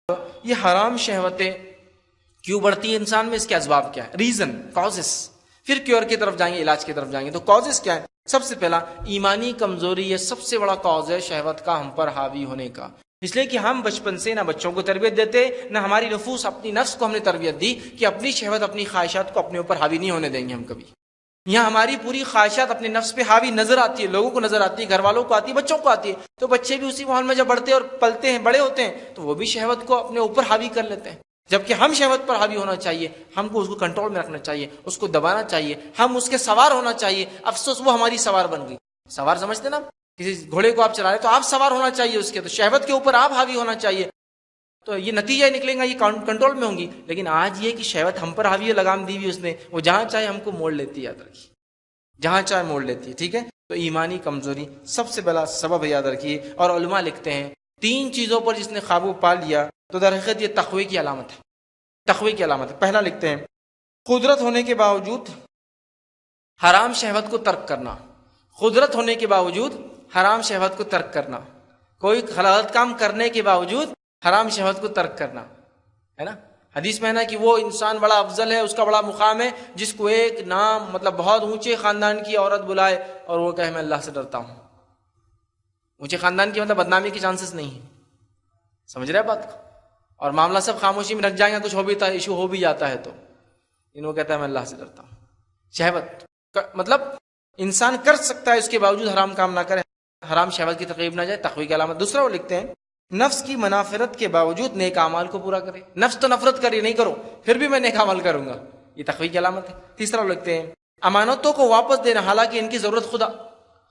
یہ حرام شہوتیں کیوں بڑھتی ہیں انسان میں؟ اس کے اسباب کیا ہے؟ Reason, causes. پھر کیور کی طرف جائیں گے، علاج کی طرف جائیں گے. تو کازز کیا ہے؟ سب سے پہلا ایمانی کمزوری. یہ سب سے بڑا کاز ہے شہوت کا ہم پر حاوی ہونے کا. اس لیے کہ ہم بچپن سے نہ بچوں کو تربیت دیتے، نہ ہماری نفوس اپنی نفس کو ہم نے تربیت دی کہ اپنی شہوت اپنی خواہشات کو اپنے اوپر حاوی نہیں ہونے دیں گے ہم کبھی. یہاں ہماری پوری خواہشات اپنے نفس پہ حاوی نظر آتی ہے، لوگوں کو نظر آتی ہے، گھر والوں کو آتی ہے، بچوں کو آتی ہے. تو بچے بھی اسی ماحول میں جب بڑھتے ہیں اور پلتے ہیں، بڑے ہوتے ہیں، تو وہ بھی شہوت کو اپنے اوپر حاوی کر لیتے ہیں. جبکہ ہم شہوت پر حاوی ہونا چاہیے، ہم کو اس کو کنٹرول میں رکھنا چاہیے، اس کو دبانا چاہیے، ہم اس کے سوار ہونا چاہیے. افسوس وہ ہماری سوار بن گئی. سوار سمجھتے نا، کسی گھوڑے کو آپ چلا رہے تو آپ سوار ہونا چاہیے اس کے، تو شہوت کے اوپر آپ حاوی ہونا چاہیے. تو یہ نتیجہ نکلے گا، یہ کنٹرول میں ہوں گی. لیکن آج یہ کہ شہوت ہم پر حاوی ہے، لگام دی ہوئی اس نے، وہ جہاں چاہے ہم کو موڑ لیتی ہے. یاد رکھیے، جہاں چاہے موڑ لیتی ہے. ٹھیک ہے، تو ایمانی کمزوری سب سے بڑا سبب ہے، یاد رکھیے. اور علماء لکھتے ہیں 3 چیزوں پر جس نے قابو پا لیا تو در حقیقت یہ تقوی کی علامت ہے. تقوی کی علامت ہے. پہلا لکھتے ہیں قدرت ہونے کے باوجود حرام شہوت کو ترک کرنا. قدرت ہونے کے باوجود حرام شہوت کو ترک کرنا. کوئی غلط کام کرنے کے باوجود حرام شہوت کو ترک کرنا، ہے نا. حدیث میں ہے نا کہ وہ انسان بڑا افضل ہے، اس کا بڑا مقام ہے جس کو ایک نام مطلب بہت اونچے خاندان کی عورت بلائے اور وہ کہے میں اللہ سے ڈرتا ہوں. اونچے خاندان کی مطلب بدنامی کی چانسز نہیں ہے. سمجھ رہے بات کو؟ اور معاملہ سب خاموشی میں رکھ جائیں گے، کچھ ہو بھی ایشو ہو بھی جاتا ہے تو انہوں کہتا ہے میں اللہ سے ڈرتا ہوں. شہوت مطلب انسان کر سکتا ہے، اس کے باوجود حرام کام نہ کرے، حرام شہوت کی تقریب نہ جائے. تقوی کی علامت. دوسرا وہ لکھتے ہیں نفس کی منافرت کے باوجود نیک اعمال کو پورا کرے. نفس تو نفرت کری نہیں کرو، پھر بھی میں نیک اعمال کروں گا. یہ تقوی کی علامت ہے. تیسرا وہ لکھتے ہیں امانتوں کو واپس دینا، حالانکہ ان کی ضرورت خدا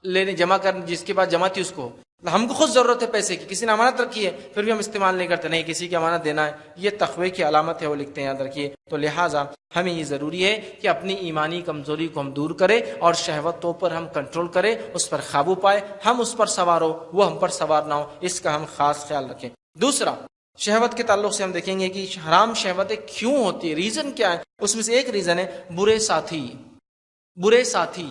لینے جمع کر، جس کے پاس جمع تھی اس کو، ہم کو خود ضرورت ہے پیسے کی، کسی نے امانت رکھی ہے پھر بھی ہم استعمال نہیں کرتے، نہیں کسی کی امانت دینا ہے. یہ تقوی کی علامت ہے، وہ لکھتے ہیں. یاد رکھیے. تو لہٰذا ہمیں یہ ضروری ہے کہ اپنی ایمانی کمزوری کو ہم دور کریں اور شہوتوں پر ہم کنٹرول کریں، اس پر قابو پائے. ہم اس پر سوار ہو، وہ ہم پر سوار نہ ہو، اس کا ہم خاص خیال رکھیں. دوسرا، شہوت کے تعلق سے ہم دیکھیں گے کہ حرام شہوتیں کیوں ہوتی ہے، ریزن کیا ہے. اس میں سے ایک ریزن ہے برے ساتھی. برے ساتھی،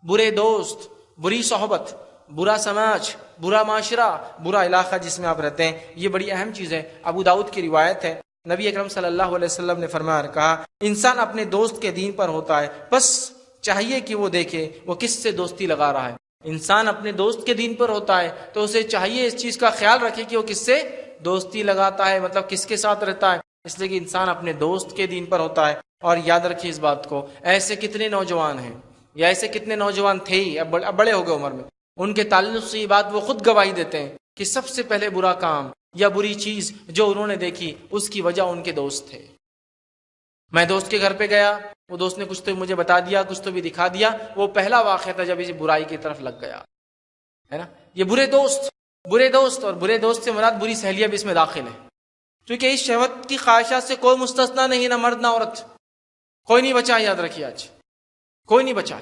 برے دوست، بری صحبت، برا سماج، برا معاشرہ، برا علاقہ جس میں آپ رہتے ہیں. یہ بڑی اہم چیز ہے. ابو داؤد کی روایت ہے، نبی اکرم صلی اللہ علیہ وسلم نے فرمایا اور کہا انسان اپنے دوست کے دین پر ہوتا ہے، بس چاہیے کہ وہ دیکھے وہ کس سے دوستی لگا رہا ہے. انسان اپنے دوست کے دین پر ہوتا ہے تو اسے چاہیے اس چیز کا خیال رکھے کہ وہ کس سے دوستی لگاتا ہے، مطلب کس کے ساتھ رہتا ہے. اس لیے کہ انسان اپنے دوست کے دین پر ہوتا ہے. اور یاد رکھیے اس بات کو، ایسے کتنے نوجوان ہیں یا ایسے کتنے نوجوان تھے ہی، اب بڑے ہو گئے عمر میں، ان کے تعلق سے یہ بات وہ خود گواہی دیتے ہیں کہ سب سے پہلے برا کام یا بری چیز جو انہوں نے دیکھی اس کی وجہ ان کے دوست تھے. میں دوست کے گھر پہ گیا، وہ دوست نے کچھ تو مجھے بتا دیا، کچھ تو بھی دکھا دیا. وہ پہلا واقعہ تھا جب اسے برائی کی طرف لگ گیا، ہے نا. یہ برے دوست اور برے دوست سے مراد بری سہیلیاں بھی اس میں داخل ہے. کیونکہ اس شہوت کی خواہشات سے کوئی مستثنا نہیں، نہ مرد نہ عورت، کوئی نہیں بچا. یاد رکھیے آج کوئی نہیں بچا.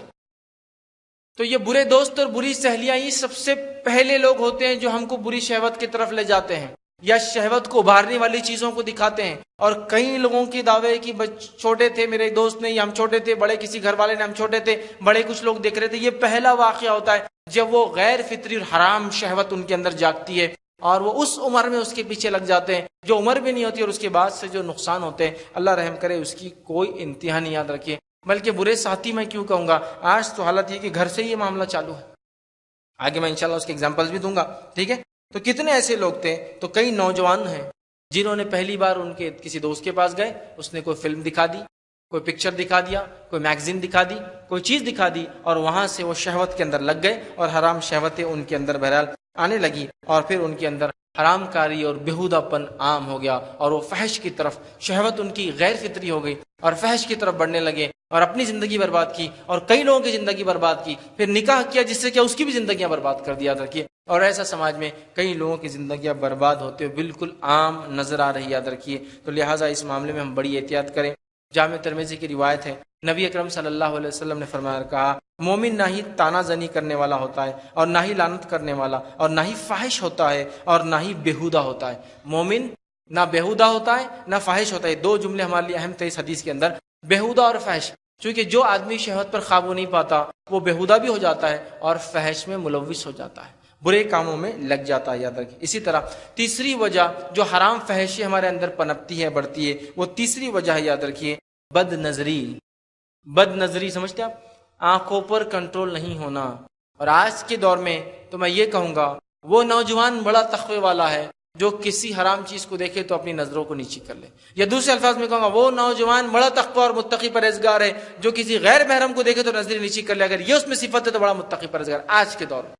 تو یہ برے دوست اور بری سہیلیاں یہ سب سے پہلے لوگ ہوتے ہیں جو ہم کو بری شہوت کی طرف لے جاتے ہیں یا شہوت کو ابھارنے والی چیزوں کو دکھاتے ہیں. اور کئی لوگوں کی دعوے کہ چھوٹے تھے میرے دوست نے، یا ہم چھوٹے تھے، بڑے کسی گھر والے نے، ہم چھوٹے تھے، بڑے کچھ لوگ دیکھ رہے تھے. یہ پہلا واقعہ ہوتا ہے جب وہ غیر فطری اور حرام شہوت ان کے اندر جاگتی ہے اور وہ اس عمر میں اس کے پیچھے لگ جاتے ہیں جو عمر بھی نہیں ہوتی، اور اس کے بعد سے جو نقصان ہوتے ہیں اللہ رحم کرے اس کی کوئی انتہا نہیں. یاد رکھیے. بلکہ برے ساتھی میں کیوں کہوں گا، آج تو حالت یہ کہ گھر سے یہ معاملہ چالو ہے. آگے میں انشاءاللہ اس کے ایگزامپلز بھی دوں گا. ٹھیک ہے. تو کتنے ایسے لوگ تھے، تو کئی نوجوان ہیں جنہوں نے پہلی بار ان کے کسی دوست کے پاس گئے، اس نے کوئی فلم دکھا دی، کوئی پکچر دکھا دیا، کوئی میگزین دکھا دی، کوئی چیز دکھا دی، اور وہاں سے وہ شہوت کے اندر لگ گئے اور حرام شہوتیں ان کے اندر بہرحال آنے لگی، اور پھر ان کے اندر حرام کاری اور بےہودہ پن عام ہو گیا اور وہ فحش کی طرف، شہوت ان کی غیر فطری ہو گئی اور فحش کی طرف بڑھنے لگے اور اپنی زندگی برباد کی اور کئی لوگوں کی زندگی برباد کی. پھر نکاح کیا جس سے کیا اس کی بھی زندگیاں برباد کر دیا. رکھیے. اور ایسا سماج میں کئی لوگوں کی زندگیاں برباد ہوتے ہوئے بالکل عام نظر آ رہی. یاد رکھیے. تو لہٰذا اس معاملے میں ہم بڑی احتیاط کریں. جامع ترمذی کی روایت ہے، نبی اکرم صلی اللہ علیہ وسلم نے فرمایا اور کہا مومن نہ ہی تانا زنی کرنے والا ہوتا ہے اور نہ ہی لعنت کرنے والا اور نہ ہی فاحش ہوتا ہے اور نہ ہی بےہودہ ہوتا ہے. مومن نہ بےہودہ ہوتا ہے نہ فاحش ہوتا ہے. 2 جملے ہمارے لیے اہم تھے اس حدیث کے اندر، بےہودہ اور فحش. چونکہ جو آدمی شہوت پر قابو نہیں پاتا وہ بےہودہ بھی ہو جاتا ہے اور فحش میں ملوث ہو جاتا ہے، برے کاموں میں لگ جاتا ہے، یاد رکھیں۔ اسی طرح تیسری وجہ جو حرام فحشی ہمارے اندر پنپتی ہے، بڑھتی ہے، وہ تیسری وجہ ہے، یاد رکھیے، بد نظری۔ بد نظری سمجھتے ہیں آپ؟ آنکھوں پر کنٹرول نہیں ہونا۔ اور آج کے دور میں تو میں یہ کہوں گا وہ نوجوان بڑا تقوی والا ہے جو کسی حرام چیز کو دیکھے تو اپنی نظروں کو نیچی کر لے، یا دوسرے الفاظ میں کہوں گا وہ نوجوان بڑا تقوی اور متقی پرہیزگار ہے جو کسی غیر محرم کو دیکھے تو نظریں نیچی کر لے۔ اگر یہ اس میں صفت ہے تو بڑا متقی پرہیزگار آج کے دور میں،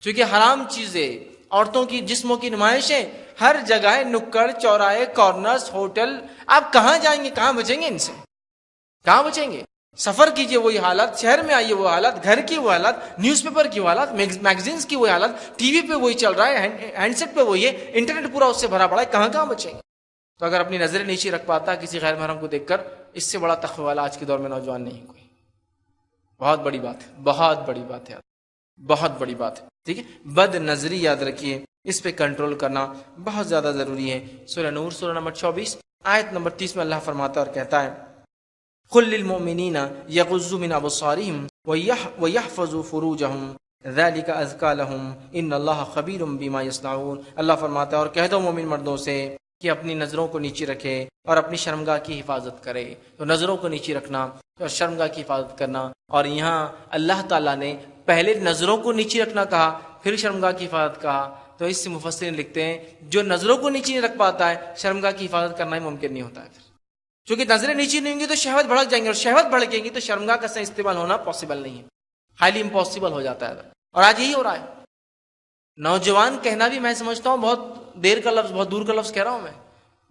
چونکہ حرام چیزیں، عورتوں کی جسموں کی نمائشیں ہر جگہ ہے، نکڑ چوراہے، کارنرز، ہوٹل، آپ کہاں جائیں گے؟ کہاں بچیں گے ان سے؟ کہاں بچیں گے؟ سفر کیجئے وہی حالات، شہر میں آئیے وہ حالات، گھر کی وہ حالات، نیوز پیپر کی وہ حالات، میگزینز کی وہ حالات، ٹی وی پہ وہی چل رہا ہے، ہینڈ سیٹ پہ وہی ہے، انٹرنیٹ پورا اس سے بھرا پڑا ہے، کہاں بچیں گے؟ تو اگر اپنی نظریں نیچے رکھ پاتا کسی غیر محرم کو دیکھ کر، اس سے بڑا تقوی والا آج کے دور میں نوجوان نہیں کوئی۔ بہت بڑی بات ہے، بہت بڑی بات ہے، بہت بڑی بات ہے، ٹھیک ہے۔ بد نظری یاد رکھیے، اس پہ کنٹرول کرنا بہت زیادہ ضروری ہے۔ سورہ نور سورہ نمبر 24 آیت نمبر 30 میں اللہ فرماتا اور کہتا ہے قل للمؤمنین یغضوا من ابصارهم ویحفظوا فروجهم ذلک ازکی لهم ان اللہ خبیر بما یصنعون۔ اللہ فرماتا ہے اور کہہ دو مومن مردوں سے کہ اپنی نظروں کو نیچے رکھے اور اپنی شرمگاہ کی حفاظت کرے۔ تو نظروں کو نیچے رکھنا اور شرمگاہ کی حفاظت کرنا، اور یہاں اللہ تعالیٰ نے پہلے نظروں کو نیچے رکھنا کہا، پھر شرمگاہ کی حفاظت کہا۔ تو اس سے مفسرین لکھتے ہیں جو نظروں کو نیچے نہیں رکھ پاتا ہے شرمگاہ کی حفاظت کرنا ہی ممکن نہیں ہوتا ہے پھر، چونکہ نظریں نیچے نہیں ہوں گی تو شہوت بھڑک جائیں گے، اور شہوت بھڑکیں گی تو شرمگاہ کا صحیح استعمال ہونا پاسبل نہیں ہے، ہائیلی امپاسبل ہو جاتا ہے۔ اور آج یہی ہو رہا ہے۔ نوجوان کہنا بھی میں سمجھتا ہوں بہت دیر کا لفظ، بہت دور کا لفظ کہہ رہا ہوں میں،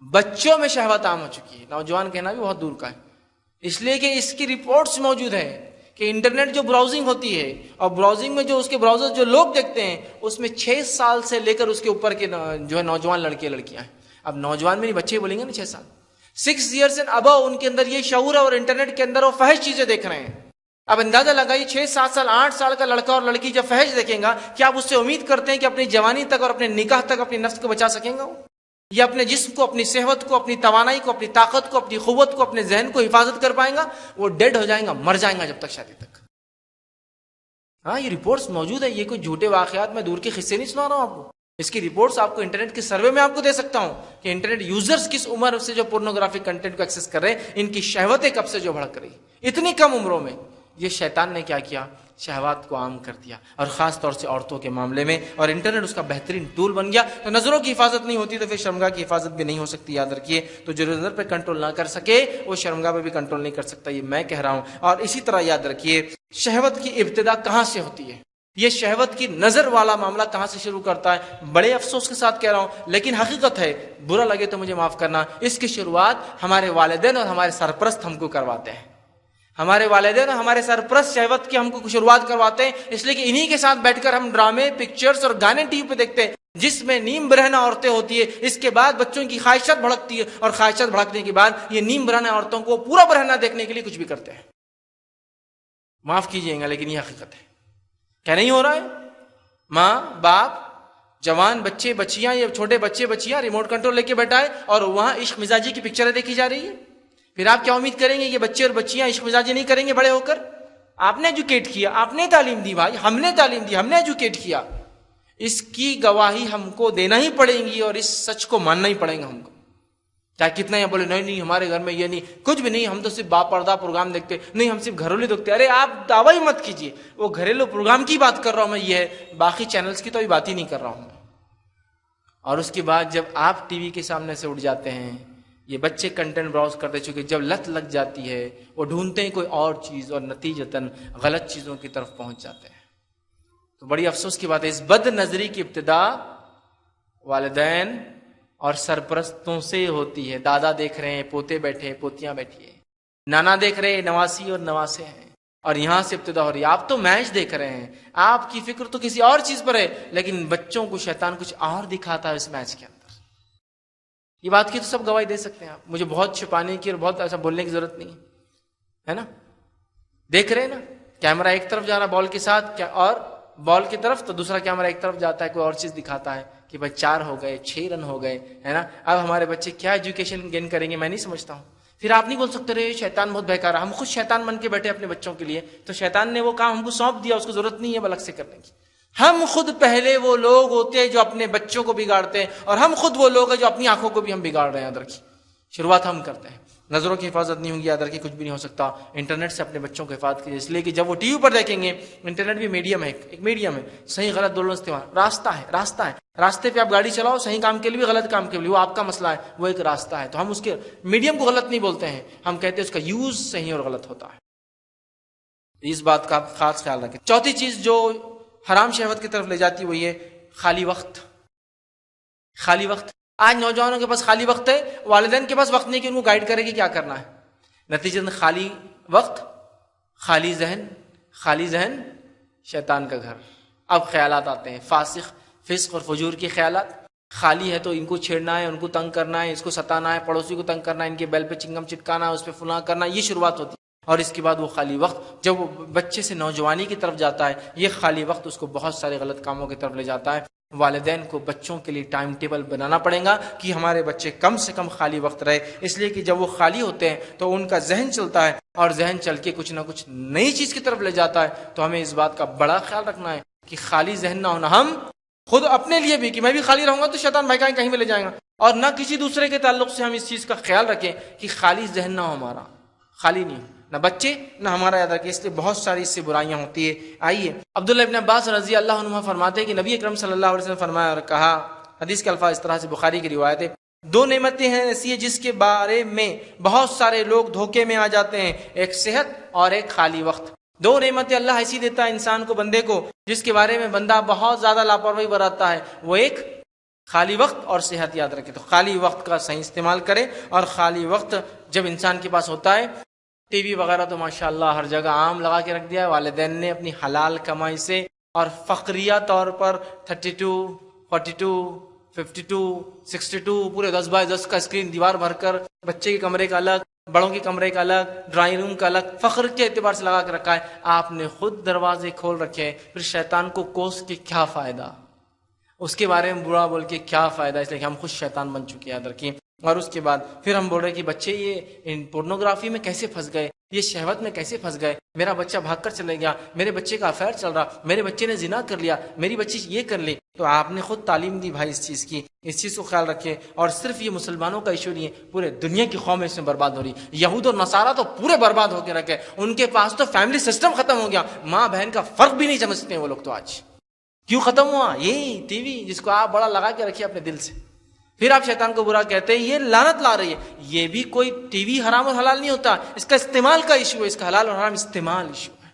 بچوں میں شہوت عام ہو چکی ہے، نوجوان کہنا بھی بہت دور کا ہے، اس لیے کہ اس کی رپورٹس موجود ہیں کہ انٹرنیٹ جو براؤزنگ ہوتی ہے اور براؤزنگ میں جو اس کے براؤزر جو لوگ دیکھتے ہیں اس میں 6 سال سے لے کر اس کے اوپر کے جو ہے نوجوان لڑکے لڑکیاں ہیں۔ اب نوجوان میں نہیں، بچے بولیں گے نا 6 سال، 6 ایئرس اینڈ ابو، ان کے اندر یہ شعور ہے اور انٹرنیٹ کے اندر وہ فحش چیزیں دیکھ رہے ہیں۔ اب اندازہ لگائیے 6 7 سال 8 سال کا لڑکا اور لڑکی جب فحش دیکھیں گا، کیا آپ اس سے امید کرتے ہیں کہ اپنی جوانی تک اور اپنے نکاح تک اپنی نفس کو بچا سکیں گا وہ؟ یا اپنے جسم کو، اپنی صحت کو، اپنی توانائی کو، اپنی طاقت کو، اپنی قوت کو، اپنے ذہن کو حفاظت کر پائیں گا؟ وہ ڈیڈ ہو جائیں گا، مر جائیں گا جب تک شادی تک۔ ہاں یہ رپورٹس موجود ہے، یہ کوئی جھوٹے واقعات میں دور کے قصے نہیں سنا رہا ہوں آپ کو، اس کی رپورٹس آپ کو انٹرنیٹ کے سروے میں آپ کو دے سکتا ہوں کہ انٹرنیٹ یوزرز کس عمر سے جو پورنوگرافک کنٹینٹ کو ایکسس کر رہے ہیں، ان کی شہوتیں کب سے جو بھڑک رہی، اتنی کم عمروں میں۔ یہ شیطان نے کیا کیا؟ شہوات کو عام کر دیا، اور خاص طور سے عورتوں کے معاملے میں، اور انٹرنیٹ اس کا بہترین ٹول بن گیا۔ تو نظروں کی حفاظت نہیں ہوتی تو پھر شرمگاہ کی حفاظت بھی نہیں ہو سکتی، یاد رکھیے۔ تو جو نظر پہ کنٹرول نہ کر سکے وہ شرمگاہ پہ بھی کنٹرول نہیں کر سکتا، یہ میں کہہ رہا ہوں۔ اور اسی طرح یاد رکھیے شہوت کی ابتدا کہاں سے ہوتی ہے، یہ شہوت کی نظر والا معاملہ کہاں سے شروع کرتا ہے؟ بڑے افسوس کے ساتھ کہہ رہا ہوں لیکن حقیقت ہے، برا لگے تو مجھے معاف کرنا، اس کی شروعات ہمارے والدین اور ہمارے سرپرست ہم کو کرواتے ہیں۔ ہمارے والدین اور ہمارے سرپرست شہوت کی ہم کو شروعات کرواتے ہیں، اس لیے کہ انہی کے ساتھ بیٹھ کر ہم ڈرامے، پکچرز اور گانے ٹی وی پہ دیکھتے ہیں جس میں نیم برہنہ عورتیں ہوتی ہے۔ اس کے بعد بچوں کی خواہشات بھڑکتی ہے، اور خواہشات بھڑکنے کے بعد یہ نیم برہنہ عورتوں کو پورا برہنہ دیکھنے کے لیے کچھ بھی کرتے ہیں۔ معاف کیجیے گا لیکن یہ حقیقت ہے، کیا نہیں ہو رہا ہے؟ ماں باپ، جوان بچے بچیاں، یہ چھوٹے بچے بچیاں ریموٹ کنٹرول لے کے بیٹھا ہے اور وہاں عشق مزاجی کی پکچریں دیکھی جا رہی ہے۔ پھر آپ کیا امید کریں گے کہ بچے اور بچیاں عشق مزاجی نہیں کریں گے بڑے ہو کر؟ آپ نے ایجوکیٹ کیا، آپ نے تعلیم دی بھائی، ہم نے تعلیم دی، ہم نے ایجوکیٹ کیا، اس کی گواہی ہم کو دینا ہی پڑے گی اور اس سچ کو ماننا ہی پڑے گا ہم کو، چاہے کتنا یہ بولے نہیں ہمارے گھر میں یہ نہیں، کچھ بھی نہیں، ہم تو صرف باپردہ پروگرام دیکھتے، نہیں ہم صرف گھریلو دیکھتے۔ ارے آپ دعوی مت کیجیے، وہ گھریلو پروگرام کی بات کر رہا ہوں میں، یہ ہے، باقی چینلز کی تو ابھی بات ہی نہیں کر رہا ہوں میں۔ اور اس کے بعد جب آپ ٹی وی کے سامنے سے اٹھ جاتے ہیں، یہ بچے کنٹینٹ براؤز کرتے، چونکہ جب لت لگ جاتی ہے وہ ڈھونڈتے ہیں کوئی اور چیز اور نتیجتاً غلط چیزوں کی طرف پہنچ جاتے ہیں۔ تو بڑی افسوس کی بات ہے، اس بد نظری کی ابتدا والدین اور سرپرستوں سے ہوتی ہے۔ دادا دیکھ رہے ہیں، پوتے بیٹھے، پوتیاں بیٹھی ہیں، نانا دیکھ رہے ہیں، نواسی اور نواسے ہیں، اور یہاں سے ابتدا ہو رہی ہے۔ آپ تو میچ دیکھ رہے ہیں، آپ کی فکر تو کسی اور چیز پر ہے، لیکن بچوں کو شیطان کچھ اور دکھاتا ہے اس میچ کے اندر۔ یہ بات کی تو سب گواہی دے سکتے ہیں، آپ مجھے بہت چھپانے کی اور بہت ایسا بولنے کی ضرورت نہیں ہے نا؟ دیکھ رہے ہیں نا، کیمرہ ایک طرف جا رہا بال کے ساتھ اور بال کی طرف، تو دوسرا کیمرہ ایک طرف جاتا ہے، کوئی اور چیز دکھاتا ہے کہ بھائی 4 ہو گئے، 6 رن ہو گئے، ہے نا؟ اب ہمارے بچے کیا ایجوکیشن گین کریں گے میں نہیں سمجھتا ہوں، پھر آپ نہیں بول سکتے رہے شیطان بہت بہکار ہے، ہم خود شیطان بن کے بیٹھے اپنے بچوں کے لیے، تو شیطان نے وہ کام ہم کو سونپ دیا، اس کو ضرورت نہیں ہے الگ سے کرنے کی۔ ہم خود پہلے وہ لوگ ہوتے ہیں جو اپنے بچوں کو بگاڑتے ہیں، اور ہم خود وہ لوگ ہیں جو اپنی آنکھوں کو بھی ہم بگاڑ رہے ہیں۔ یاد رکھیے، شروعات ہم کرتے ہیں۔ نظروں کی حفاظت نہیں ہوگی، یاد رکھیے کچھ بھی نہیں ہو سکتا۔ انٹرنیٹ سے اپنے بچوں کو حفاظت کیجیے، اس لیے کہ جب وہ ٹی وی پر دیکھیں گے، انٹرنیٹ بھی میڈیم ہے، ایک میڈیم ہے، صحیح غلط دونوں استعمال، راستہ ہے، راستے پہ آپ گاڑی چلاؤ، صحیح کام کے لیے بھی غلط کام کے لیے، وہ آپ کا مسئلہ ہے، وہ ایک راستہ ہے۔ تو ہم اس کے میڈیم کو غلط نہیں بولتے ہیں، ہم کہتے ہیں اس کا یوز صحیح اور غلط ہوتا ہے۔ اس بات کا آپ خاص خیال رکھیں۔ چوتھی چیز جو حرام شہوت کی طرف لے جاتی ہے وہ یہ خالی وقت۔ خالی وقت، آج نوجوانوں کے پاس خالی وقت ہے، والدین کے پاس وقت نہیں کہ ان کو گائیڈ کرے کہ کیا کرنا ہے۔ نتیجہ خالی وقت، خالی ذہن شیطان کا گھر۔ اب خیالات آتے ہیں، فسق اور فجور کے خیالات۔ خالی ہے تو ان کو چھیڑنا ہے، ان کو تنگ کرنا ہے، اس کو ستانا ہے، پڑوسی کو تنگ کرنا ہے، ان کے بیل پہ چنگم چٹکانا ہے، اس پہ فلاں کرنا، یہ شروعات ہوتی ہے۔ اور اس کے بعد وہ خالی وقت جب وہ بچے سے نوجوانی کی طرف جاتا ہے، یہ خالی وقت اس کو بہت سارے غلط کاموں کی طرف لے جاتا ہے۔ والدین کو بچوں کے لیے ٹائم ٹیبل بنانا پڑے گا کہ ہمارے بچے کم سے کم خالی وقت رہے، اس لیے کہ جب وہ خالی ہوتے ہیں تو ان کا ذہن چلتا ہے، اور ذہن چل کے کچھ نہ کچھ نئی چیز کی طرف لے جاتا ہے۔ تو ہمیں اس بات کا بڑا خیال رکھنا ہے کہ خالی ذہن نہ ہونا، ہم خود اپنے لیے بھی کہ میں بھی خالی رہوں گا تو شیطان بھائی کہیں بھی لے جائے گا، اور نہ کسی دوسرے کے تعلق سے ہم اس چیز کا خیال رکھیں کہ خالی ذہن نہ ہو ہمارا، خالی نہیں ہو، نہ بچے نہ ہمارا، یاد رکھیں اس لیے بہت ساری اس سے برائیاں ہوتی ہے۔ آئیے عبداللہ ابن عباس رضی اللہ عنہ فرماتے ہیں کہ نبی اکرم صلی اللہ علیہ وسلم فرمایا اور کہا، حدیث کے الفاظ اس طرح سے، بخاری کی روایت ہے، دو نعمتیں ہیں ایسی ہیں جس کے بارے میں بہت سارے لوگ دھوکے میں آ جاتے ہیں، ایک صحت اور ایک خالی وقت۔ دو نعمتیں اللہ ایسی دیتا ہے انسان کو، بندے کو، جس کے بارے میں بندہ بہت زیادہ لاپرواہی برتتا ہے، وہ ایک خالی وقت اور صحت۔ یاد رکھے تو خالی وقت کا صحیح استعمال کرے، اور خالی وقت جب انسان کے پاس ہوتا ہے، ٹی وی وغیرہ تو ماشاءاللہ ہر جگہ عام لگا کے رکھ دیا ہے والدین نے اپنی حلال کمائی سے، اور فقریہ طور پر 32، 42، 52، 62 پورے 10x10 کا اسکرین دیوار بھر کر، بچے کے کمرے کا الگ، بڑوں کے کمرے کا الگ، ڈرائنگ روم کا الگ، فخر کے اعتبار سے لگا کے رکھا ہے۔ آپ نے خود دروازے کھول رکھے ہیں، پھر شیطان کو کوس کے کیا فائدہ، اس کے بارے میں برا بول کے کیا فائدہ، اس لیے کہ ہم خود شیطان بن چکے ہیں، یاد رکھیں۔ اور اس کے بعد پھر ہم بول رہے کہ بچے یہ پورنوگرافی میں کیسے پھنس گئے، یہ شہوت میں کیسے پھنس گئے، میرا بچہ بھاگ کر چلے گیا، میرے بچے کا افیئر چل رہا، میرے بچے نے زنا کر لیا، میری بچی یہ کر لی۔ تو آپ نے خود تعلیم دی بھائی اس چیز کی، اس چیز کو خیال رکھیں۔ اور صرف یہ مسلمانوں کا ایشو نہیں ہے، پورے دنیا کی قوم اس میں برباد ہو رہی، یہود اور نصارہ تو پورے برباد ہو کے رکھے، ان کے پاس تو فیملی سسٹم ختم ہو گیا، ماں بہن کا فرق بھی نہیں سمجھتے ہیں وہ لوگ۔ تو آج کیوں ختم ہوا؟ یہی ٹی وی جس کو آپ بڑا لگا کے رکھیے اپنے دل سے، پھر آپ شیطان کو برا کہتے ہیں، یہ لعنت لا رہی ہے۔ یہ بھی کوئی ٹی وی حرام اور حلال نہیں ہوتا، اس کا استعمال کا ایشو ہے، اس کا حلال اور حرام استعمال ایشو ہے۔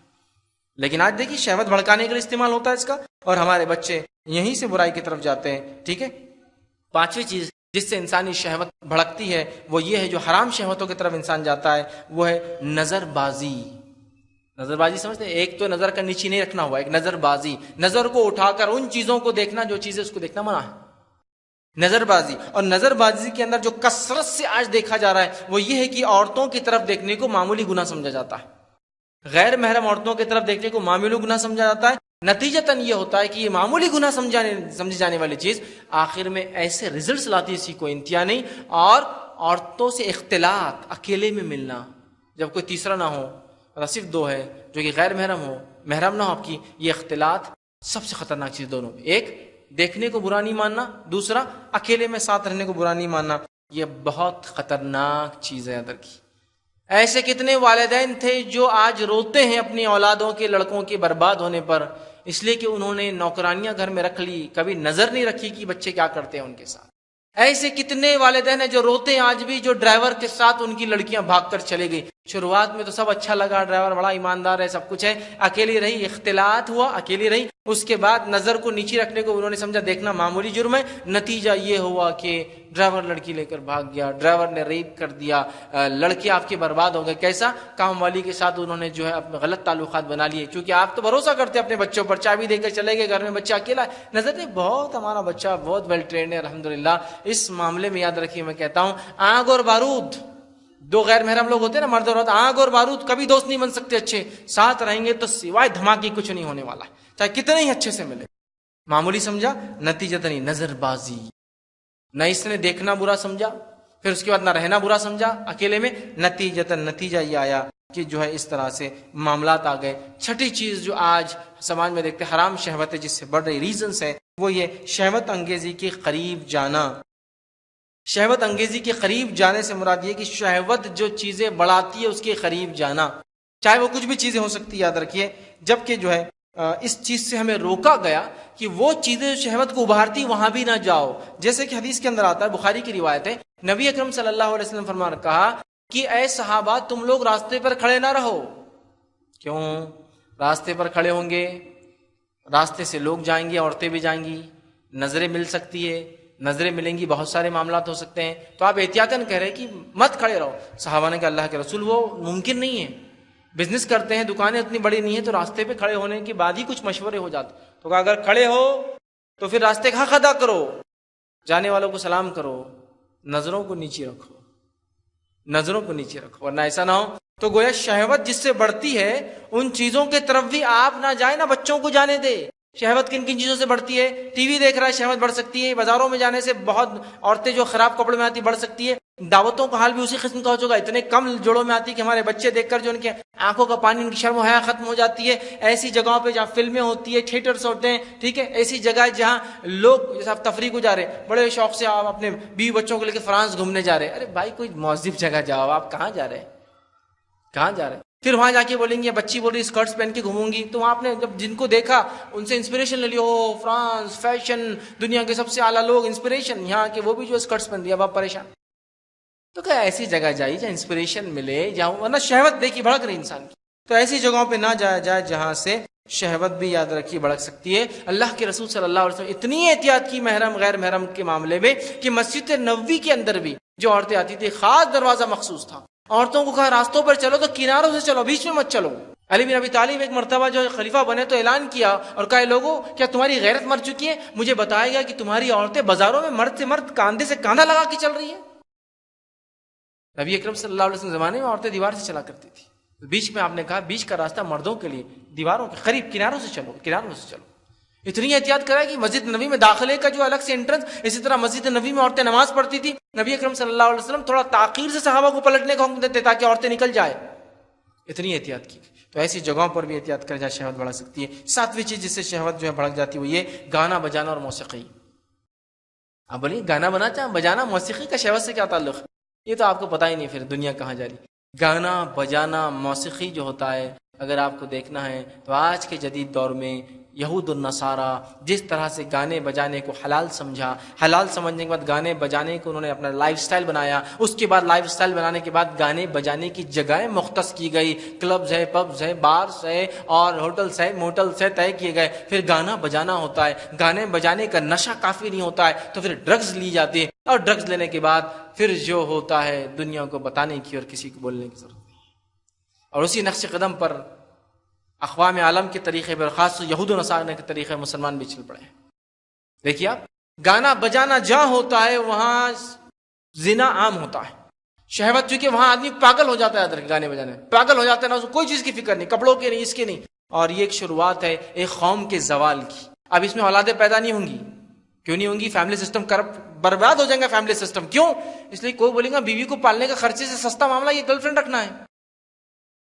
لیکن آج دیکھیے شہوت بھڑکانے کے لیے استعمال ہوتا ہے اس کا، اور ہمارے بچے یہیں سے برائی کی طرف جاتے ہیں۔ ٹھیک ہے، پانچویں چیز جس سے انسانی شہوت بھڑکتی ہے وہ یہ ہے، جو حرام شہوتوں کی طرف انسان جاتا ہے، وہ ہے نظر بازی۔ نظر بازی سمجھتے ہیں؟ ایک تو نظر کا نیچے نہیں رکھنا ہوا، ایک نظر بازی، نظر کو اٹھا کر ان چیزوں کو دیکھنا جو چیزیں اس کو دیکھنا منع ہے، نظر بازی۔ اور نظر بازی کے اندر جو کثرت سے آج دیکھا جا رہا ہے وہ یہ ہے کہ عورتوں کی طرف دیکھنے کو معمولی گناہ سمجھا جاتا ہے، غیر محرم عورتوں کی طرف دیکھنے کو معمولی گناہ سمجھا جاتا ہے۔ نتیجتاً یہ ہوتا ہے کہ یہ معمولی گناہ سمجھی جانے والی چیز آخر میں ایسے ریزلٹس لاتی ہے، اسی کو انتہا نہیں۔ اور عورتوں سے اختلاط، اکیلے میں ملنا، جب کوئی تیسرا نہ ہو، صرف دو ہے، جو کہ غیر محرم ہو، محرم نہ ہو آپ کی، یہ اختلاط سب سے خطرناک چیز دونوں میں، ایک دیکھنے کو برا نہیں ماننا، دوسرا اکیلے میں ساتھ رہنے کو برا نہیں ماننا، یہ بہت خطرناک چیز ہے ادر کی۔ ایسے کتنے والدین تھے جو آج روتے ہیں اپنی اولادوں کے، لڑکوں کے برباد ہونے پر، اس لیے کہ انہوں نے نوکرانیاں گھر میں رکھ لی، کبھی نظر نہیں رکھی کہ بچے کیا کرتے ہیں ان کے ساتھ۔ ایسے کتنے والدین ہیں جو روتے ہیں آج بھی، جو ڈرائیور کے ساتھ ان کی لڑکیاں بھاگ کر چلے گئی، شروعات میں تو سب اچھا لگا، ڈرائیور بڑا ایماندار ہے، سب کچھ ہے، اکیلی رہی، اختلاط ہوا، اکیلی رہی، اس کے بعد نظر کو نیچے رکھنے کو انہوں نے سمجھا دیکھنا معمولی جرم ہے، نتیجہ یہ ہوا کہ ڈرائیور لڑکی لے کر بھاگ گیا، ڈرائیور نے ریپ کر دیا، لڑکے آپ کے برباد ہو گئے۔ کیسا؟ کام والی کے ساتھ انہوں نے جو ہے اپنے غلط تعلقات بنا لیے، کیونکہ آپ تو بھروسہ کرتے اپنے بچوں پر، چابی دے کر چلے گئے، گھر میں بچہ اکیلا ہے، نظر نہیں، بہت ہمارا بچہ بہت ویل ٹرینڈ ہے الحمدللہ۔ اس معاملے میں یاد رکھیے، میں کہتا ہوں آگ اور بارود، دو غیر محرم لوگ ہوتے ہیں نا، مرد اور عورت، آگ اور بارود کبھی دوست نہیں بن سکتے اچھے، ساتھ رہیں گے تو سوائے دھماکے کچھ نہیں ہونے والا ہے، چاہے کتنے ہی اچھے سے ملے۔ معمولی سمجھا، نتیجہ نہیں، نظر بازی، نہ اس نے دیکھنا برا سمجھا، پھر اس کے بعد نہ رہنا برا سمجھا اکیلے میں، نتیجہ یہ آیا کہ جو ہے اس طرح سے معاملات آ گئے۔ چھٹی چیز جو آج سماج میں دیکھتے حرام شہوت ہے، جس سے بڑھ رہی ریزنس ہے وہ یہ شہوت انگیزی کے قریب جانا۔ شہوت انگیزی کے قریب جانے سے مراد یہ کہ شہوت جو چیزیں بڑھاتی ہے اس کے قریب جانا، چاہے وہ کچھ بھی چیزیں ہو سکتی ہے، یاد رکھیے، جبکہ جو ہے اس چیز سے ہمیں روکا گیا کہ وہ چیزیں شہوت کو ابھارتی وہاں بھی نہ جاؤ۔ جیسے کہ حدیث کے اندر آتا ہے، بخاری کی روایت ہے، نبی اکرم صلی اللہ علیہ وسلم فرمان کہا کہ اے صحابہ تم لوگ راستے پر کھڑے نہ رہو۔ کیوں؟ راستے پر کھڑے ہوں گے، راستے سے لوگ جائیں گے، عورتیں بھی جائیں گی، نظریں مل سکتی ہے، نظریں ملیں گی، بہت سارے معاملات ہو سکتے ہیں، تو آپ احتیاطاً کہہ رہے کہ مت کھڑے رہو۔ صحابہ نے کہا اللہ کے رسول وہ ممکن نہیں ہے، بزنس کرتے ہیں، دکانیں اتنی بڑی نہیں ہیں، تو راستے پہ کھڑے ہونے کے بعد ہی کچھ مشورے ہو جاتے۔ تو کہا اگر کھڑے ہو تو پھر راستے کا حق ادا کرو، جانے والوں کو سلام کرو، نظروں کو نیچے رکھو، نظروں کو نیچے رکھو، ورنہ ایسا نہ ہو تو گویا شہوت جس سے بڑھتی ہے ان چیزوں کے طرف بھی آپ نہ جائیں، نہ بچوں کو جانے دے۔ شہوت کن کن چیزوں سے بڑھتی ہے؟ ٹی وی دیکھ رہا ہے، شہوت بڑھ سکتی ہے۔ بازاروں میں جانے سے بہت عورتیں جو خراب کپڑے میں آتی بڑھ سکتی ہے۔ دعوتوں کا حال بھی اسی قسم کا ہو چکا، اتنے کم جوڑوں میں آتی کہ ہمارے بچے دیکھ کر جو ان کے آنکھوں کا پانی، ان کی شرم و حیا ختم ہو جاتی ہے۔ ایسی جگہوں پہ جہاں فلمیں ہوتی ہے، تھیٹرز ہوتے ہیں، ٹھیک ہے، ایسی جگہ جہاں لوگ جیسے آپ تفریح کو جا رہے، بڑے شوق سے آپ اپنے بیوی بچوں کو لے کے فرانس گھومنے جا رہے، ارے بھائی کوئی مہذب جگہ جاؤ، آپ کہاں جا رہے ہیں، کہاں جا رہے ہیں؟ پھر وہاں جا کے بولیں گے، بچی بول رہی اسکرٹس پہن کے گھوموں گی، تو وہاں آپ نے جب جن کو دیکھا ان سے انسپریشن لے لی، او فرانس فیشن، دنیا کے سب سے اعلیٰ لوگ، انسپریشن، یہاں کے وہ بھی جو اسکرٹس پہن دیا، اب آپ پریشان۔ تو کیا ایسی جگہ جائیے جہاں انسپریشن ملے، جہاں ورنہ شہوت دیکھی بھڑک رہی انسان کی، تو ایسی جگہوں پہ نہ جایا جائے جہاں سے شہوت بھی یاد رکھی بھڑک سکتی ہے۔ اللہ کے رسول صلی اللہ علیہ وسلم اتنی احتیاط کی محرم غیر محرم کے معاملے میں کہ مسجد نبوی کے اندر بھی جو عورتیں آتی تھی خاص دروازہ مخصوص تھا، عورتوں کو کہا راستوں پر چلو تو کناروں سے چلو، بیچ میں مت چلو۔ علی بن ابی طالب ایک مرتبہ جو خلیفہ بنے تو اعلان کیا اور کہا لوگوں کیا تمہاری غیرت مر چکی ہے؟ مجھے بتایا گیا کہ تمہاری عورتیں بازاروں میں مرد سے مرد کاندھے سے کاندھا لگا کے چل رہی ہیں۔ نبی اکرم صلی اللہ علیہ وسلم زمانے میں عورتیں دیوار سے چلا کرتی تھی، بیچ میں آپ نے کہا بیچ کا راستہ مردوں کے لیے، دیواروں کے قریب کناروں سے چلو، کناروں سے چلو۔ اتنی احتیاط کرا کہ مسجد نبی میں داخلے کا جو الگ سے انٹرنس، اسی طرح مسجد نبی میں عورتیں نماز پڑھتی تھی، نبی اکرم صلی اللہ علیہ وسلم تھوڑا تاخیر سے صحابہ کو پلٹنے کا حکم دیتے تاکہ عورتیں نکل جائے، اتنی احتیاط کی۔ تو ایسی جگہوں پر بھی احتیاط کر جائے، شہوت بڑھ سکتی ہے۔ ساتویں چیز جس سے شہوت جو ہے بڑھ جاتی ہے وہ یہ گانا بجانا اور موسیقی۔ آپ بولیے گانا بجانا موسیقی کا شہوت سے کیا تعلق؟ یہ تو آپ کو پتہ ہی نہیں، پھر دنیا کہاں جا رہی۔ گانا بجانا موسیقی جو ہوتا ہے، اگر آپ کو دیکھنا ہے تو آج کے جدید دور میں یہود النصارہ جس طرح سے گانے بجانے کو حلال سمجھا، حلال سمجھنے کے بعد گانے بجانے کو انہوں نے اپنا لائف سٹائل بنایا، اس کے بعد لائف سٹائل بنانے کے بعد گانے بجانے کی جگہیں مختص کی گئی، کلبز ہے، پبز ہے، بارز ہے اور ہوٹلز ہے، موٹلز ہے طے کیے گئے۔ پھر گانا بجانا ہوتا ہے، گانے بجانے کا نشہ کافی نہیں ہوتا ہے تو پھر ڈرگز لی جاتی ہے، اور ڈرگز لینے کے بعد پھر جو ہوتا ہے دنیا کو بتانے کی اور کسی کو بولنے کی ضرورت نہیں، اور اسی نقش قدم پر اقوام عالم کے طریقے پر، خاص یہود و نصارہ کے طریقے مسلمان بھی چل پڑے ہیں۔ دیکھیے آپ، گانا بجانا جہاں ہوتا ہے وہاں زنا عام ہوتا ہے، شہوت چونکہ وہاں آدمی پاگل ہو جاتا ہے، گانے بجانے پاگل ہو جاتا ہے، نہ اس کو کوئی چیز کی فکر نہیں، کپڑوں کی نہیں، اس کی نہیں، اور یہ ایک شروعات ہے ایک قوم کے زوال کی۔ اب اس میں اولادیں پیدا نہیں ہوں گی، کیوں نہیں ہوں گی؟ فیملی سسٹم کرپٹ، برباد ہو جائیں گا فیملی سسٹم۔ کیوں؟ اس لیے کوئی بولے گا بیوی کو پالنے کا خرچے سے سستا معاملہ یہ گرل فرینڈ رکھنا ہے،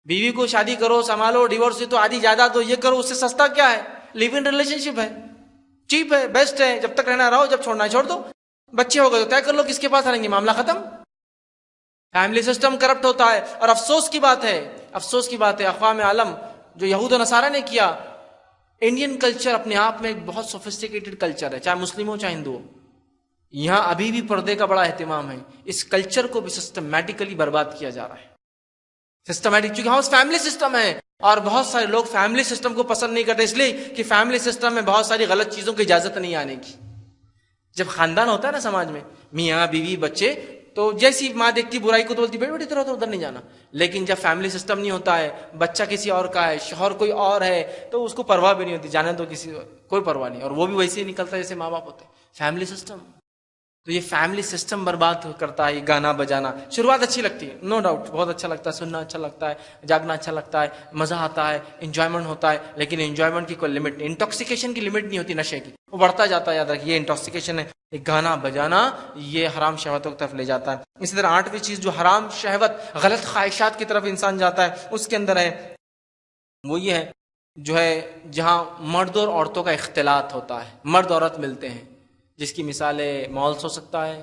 بیوی کو شادی کرو، سنبھالو، ڈیورس ہو تو آدھی جائیداد ہو، یہ کرو، اس سے سستا کیا ہے؟ لیو ان ریلیشن شپ ہے، چیپ ہے، بیسٹ ہے، جب تک رہنا رہو، جب چھوڑنا ہے چھوڑ دو، بچے ہو گئے تو طے کر لو کس کے پاس رہیں گے، معاملہ ختم۔ فیملی سسٹم کرپٹ ہوتا ہے، اور افسوس کی بات ہے اقوام عالم جو یہود و نصارہ نے کیا، انڈین کلچر اپنے آپ میں ایک بہت سوفسٹیکیٹڈ کلچر ہے، چاہے مسلم ہو چاہے ہندو ہو، یہاں ابھی بھی پردے کا بڑا اہتمام ہے، اس کلچر کو بھی سسٹمیٹیکلی برباد کیا جا رہا ہے، سسٹمیٹک، چونکہ ہاؤس فیملی سسٹم ہے، اور بہت سارے لوگ فیملی سسٹم کو پسند نہیں کرتے، اس لیے کہ فیملی سسٹم میں بہت ساری غلط چیزوں کی اجازت نہیں آنے کی۔ جب خاندان ہوتا ہے نا سماج میں، میاں بیوی بچے، تو جیسی ماں دیکھتی برائی کو تو بولتی بیٹی بیٹی ادھر ادھر نہیں جانا، لیکن جب فیملی سسٹم نہیں ہوتا ہے، بچہ کسی اور کا ہے، شوہر کوئی اور ہے، تو اس کو پرواہ بھی نہیں ہوتی، جانے تو کسی کوئی پرواہ نہیں، اور وہ بھی ویسے ہی نکلتا ہے جیسے ماں باپ ہوتے ہیں۔ فیملی سسٹم، تو یہ فیملی سسٹم برباد کرتا ہے یہ گانا بجانا۔ شروعات اچھی لگتی ہے، نو ڈاؤٹ، بہت اچھا لگتا ہے، سننا اچھا لگتا ہے، جاگنا اچھا لگتا ہے، مزہ آتا ہے، انجوائمنٹ ہوتا ہے، لیکن انجوائمنٹ کی کوئی لمٹ نہیں، انٹاکسیکیشن کی لمٹ نہیں ہوتی نشے کی، وہ بڑھتا جاتا ہے، یاد رکھیے انٹاکسیکیشن ہے، ایک گانا بجانا یہ حرام شہوتوں کی طرف لے جاتا ہے. اسی طرح 8ویں چیز جو حرام شہوت غلط خواہشات کی طرف انسان جاتا ہے اس کے اندر ہے وہ یہ ہے جو ہے جہاں مرد اور عورتوں کا اختلاط ہوتا ہے، مرد عورت ملتے ہیں، جس کی مثالیں مالز ہو سکتا ہے،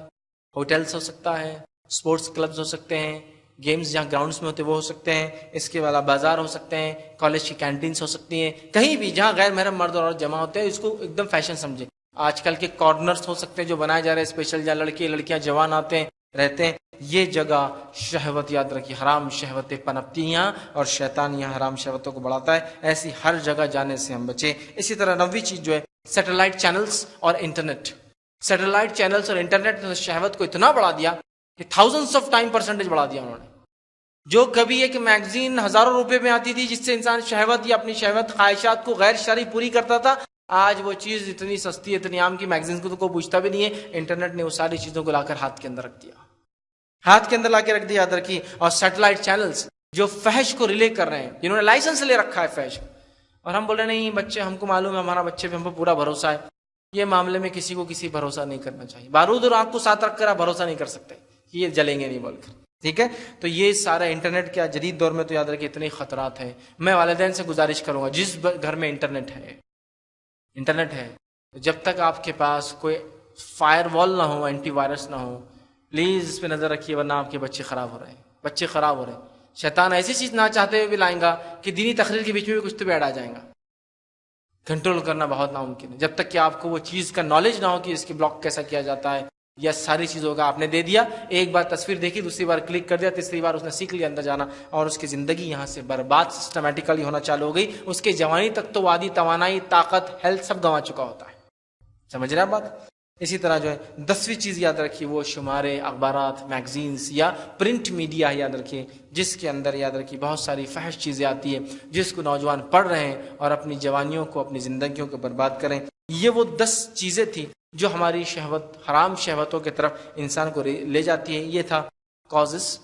ہوٹلز ہو سکتا ہے، اسپورٹس کلبز ہو سکتے ہیں، گیمز جہاں گراؤنڈز میں ہوتے وہ ہو سکتے ہیں، اس کے علاوہ بازار ہو سکتے ہیں، کالج کی کینٹینس ہو سکتی ہیں، کہیں بھی جہاں غیر محرم مرد اور عورت جمع ہوتے ہیں اس کو ایک دم فیشن سمجھے. آج کل کے کارنرز ہو سکتے ہیں جو بنائے جا رہے ہیں اسپیشل، جہاں لڑکے لڑکیاں جوان آتے ہیں رہتے ہیں، یہ جگہ شہوت یاد رکھیے حرام شہوتیں پنپتی ہیں اور شیطان یہاں حرام شہوتوں کو بڑھاتا ہے. ایسی ہر جگہ جانے سے ہم بچیں. اسی طرح 9ویں چیز جو ہے سیٹلائٹ چینلز اور انٹرنیٹ. سیٹلائٹ چینلز اور انٹرنیٹ نے شہوت کو اتنا بڑھا دیا کہ تھاؤزنڈز آف ٹائم پرسنٹیج بڑھا دیا انہوں نے. جو کبھی ایک میگزین ہزاروں روپے میں آتی تھی جس سے انسان شہوت یا اپنی شہوت خواہشات کو غیر شرعی پوری کرتا تھا، آج وہ چیز اتنی سستی اتنی عام کی میگزین کو تو کوئی پوچھتا بھی نہیں ہے. انٹرنیٹ نے وہ ساری چیزوں کو لا کر ہاتھ کے اندر رکھ دیا، ہاتھ کے اندر لا کے رکھ دیا، یاد رکھیے. اور سیٹلائٹ چینلز جو فحش کو ریلے کر رہے ہیں، جنہوں نے لائسنس لے رکھا ہے فحش، اور ہم بول رہے نہیں بچے ہم کو معلوم ہے، ہمارا بچے پہ ہم کو پورا بھروسہ ہے. یہ معاملے میں کسی کو کسی بھروسہ نہیں کرنا چاہیے. بارود اور آنکھ کو ساتھ رکھ کر آپ بھروسہ نہیں کر سکتے یہ جلیں گے نہیں بول کر، ٹھیک ہے. تو یہ سارا انٹرنیٹ کا جدید دور میں تو یاد رکھیے اتنے خطرات ہیں. میں والدین سے گزارش کروں گا جس گھر میں انٹرنیٹ ہے جب تک آپ کے پاس کوئی فائر وال نہ ہو، اینٹی وائرس نہ ہو، پلیز اس پہ نظر رکھیے، ورنہ آپ کے بچے خراب ہو رہے ہیں. بچے خراب ہو رہے ہیں. شیطان ایسی چیز نہ چاہتے ہوئے بھی لائیں گا کہ دینی تقریر کے بیچ میں بھی کچھ تو بھی ایڈ آ جائیں گا. کنٹرول کرنا بہت ناممکن ہے جب تک کہ آپ کو وہ چیز کا نالج نہ ہو کہ اس کی بلاک کیسا کیا جاتا ہے. یا ساری چیزوں کا آپ نے دے دیا، ایک بار تصویر دیکھی، دوسری بار کلک کر دیا، تیسری بار اس نے سیکھ لیا اندر جانا، اور اس کی زندگی یہاں سے برباد سسٹمیٹیکلی ہونا چالو ہو گئی. اس کے جوانی تک تو وادی توانائی، طاقت، ہیلتھ سب گنوا چکا ہوتا ہے. سمجھ رہے ہیں بات؟ اسی طرح جو ہے 10ویں چیز یاد رکھیے وہ شمارے، اخبارات، میگزینز یا پرنٹ میڈیا یاد رکھیے، جس کے اندر یاد رکھیے بہت ساری فحش چیزیں آتی ہیں جس کو نوجوان پڑھ رہے ہیں اور اپنی جوانیوں کو، اپنی زندگیوں کو برباد کریں. یہ وہ 10 چیزیں تھیں جو ہماری شہوت، حرام شہوتوں کی طرف انسان کو لے جاتی ہیں. یہ تھا کازز